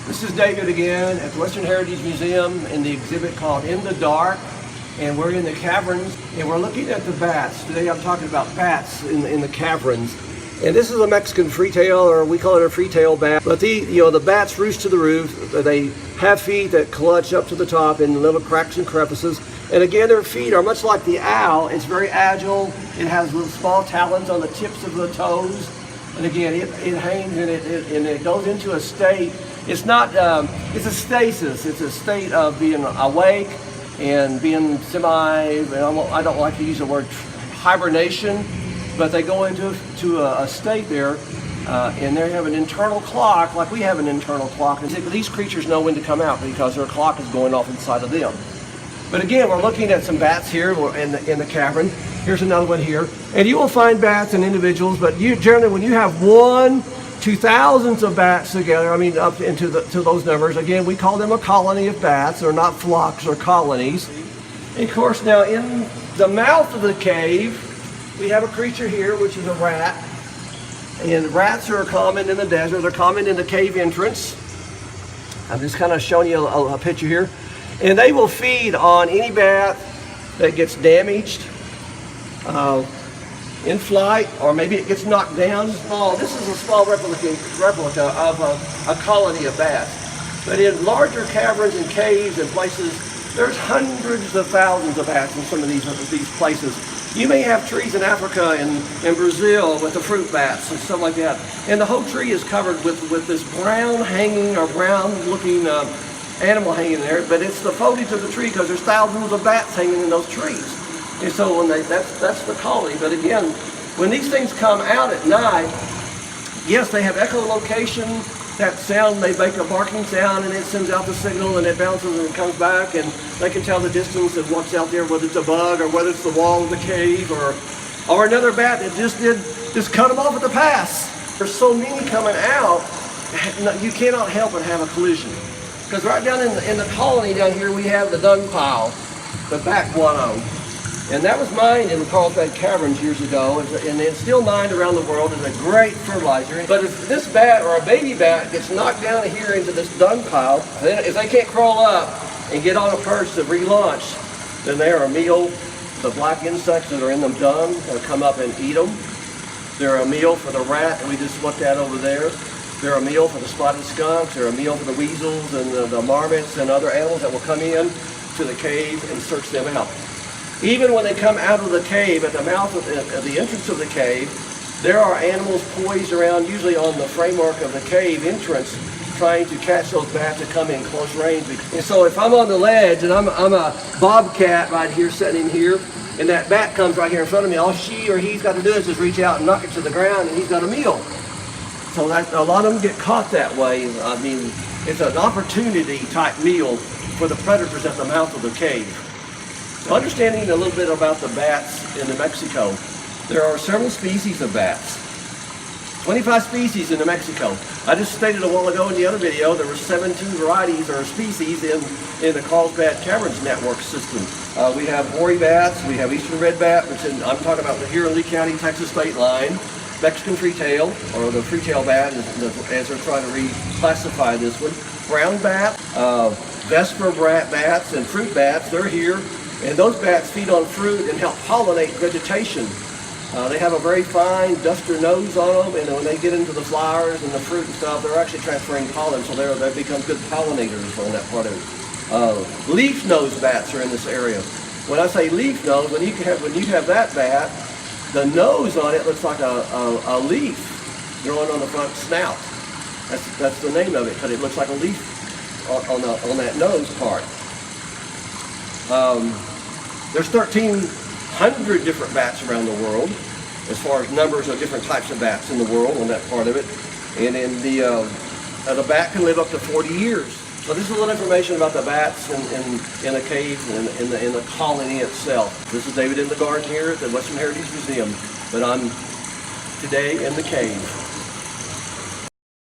This is David again at the Western Heritage Museum in the exhibit called In the Dark, and we're in the caverns and we're looking at the bats. Today I'm talking about bats in the caverns. And this is a Mexican freetail, or we call it a freetail bat. But the bats roost to the roof. They have feet that clutch up to the top in little cracks and crevices. And again, their feet are much like the owl. It's very agile. It has little small talons on the tips of the toes. And again, it hangs and it goes into a state. It's not, it's a stasis. It's a state of being awake and being I don't like to use the word hibernation, but they go into a state there and they have an internal clock, like we have an internal clock. And these creatures know when to come out because their clock is going off inside of them. But again, we're looking at some bats here in the cavern. Here's another one here. And you will find bats in individuals, but generally when you have 1 to thousands of bats together, up into to those numbers, again, we call them a colony of bats. They're not flocks or colonies. And of course, now in the mouth of the cave, we have a creature here, which is a rat. And rats are common in the desert. They're common in the cave entrance. I'm just kind of showing you a picture here. And they will feed on any bat that gets damaged in flight, or maybe it gets knocked down. This is a small replica of a colony of bats. But in larger caverns and caves and places, there's hundreds of thousands of bats in some of these places. You may have trees in Africa and Brazil with the fruit bats and stuff like that. And the whole tree is covered with this brown hanging or brown looking animal hanging there, but it's the foliage of the tree because there's thousands of bats hanging in those trees. And so when that's the colony. But again, when these things come out at night, yes, they have echolocation. That sound, they make a barking sound and it sends out the signal and it bounces and it comes back, and they can tell the distance of what's out there, whether it's a bug or whether it's the wall of the cave or another bat that just cut them off at the pass. There's so many coming out, you cannot help but have a collision. Because right down in the colony down here, we have the dung pile, the bat guano. And that was mined in the Carlsbad Caverns years ago, and it's still mined around the world as a great fertilizer. But if this bat or a baby bat gets knocked down here into this dung pile, then if they can't crawl up and get on a perch to relaunch, then they are a meal. The black insects that are in the dung will come up and eat them. They're a meal for the rat that we just looked at over there. They're a meal for the spotted skunks. They're a meal for the weasels and the marmots and other animals that will come in to the cave and search them out. Even when they come out of the cave, at the mouth of the entrance of the cave, there are animals poised around, usually on the framework of the cave entrance, trying to catch those bats that come in close range. And so if I'm on the ledge and I'm a bobcat right here sitting in here, and that bat comes right here in front of me, all she or he's got to do is just reach out and knock it to the ground, and he's got a meal. So a lot of them get caught that way. It's an opportunity type meal for the predators at the mouth of the cave. Understanding a little bit about the bats in New Mexico, there are several species of bats. 25 species in New Mexico. I just stated a while ago in the other video there were 17 varieties or species in the Carlsbad Caverns network system. We have hoary bats, we have eastern red bat, which I'm talking about here in Lee County, Texas state line. Mexican freetail, or the freetail bat, as they're trying to reclassify this one. Brown bat, Vesper bats, and fruit bats, they're here. And those bats feed on fruit and help pollinate vegetation. They have a very fine duster nose on them, and when they get into the flowers and the fruit and stuff, they're actually transferring pollen, so they become good pollinators on that part of it. Leaf-nosed bats are in this area. When I say leaf-nosed, when you have that bat, the nose on it looks like a leaf growing on the front snout. That's the name of it, because it looks like a leaf on that nose part. There's 1,300 different bats around the world, as far as numbers of different types of bats in the world on that part of it. And in the bat can live up to 40 years. So this is a little information about the bats in the cave and in the colony itself. This is David in the garden here at the Western Heritage Museum, but I'm today in the cave.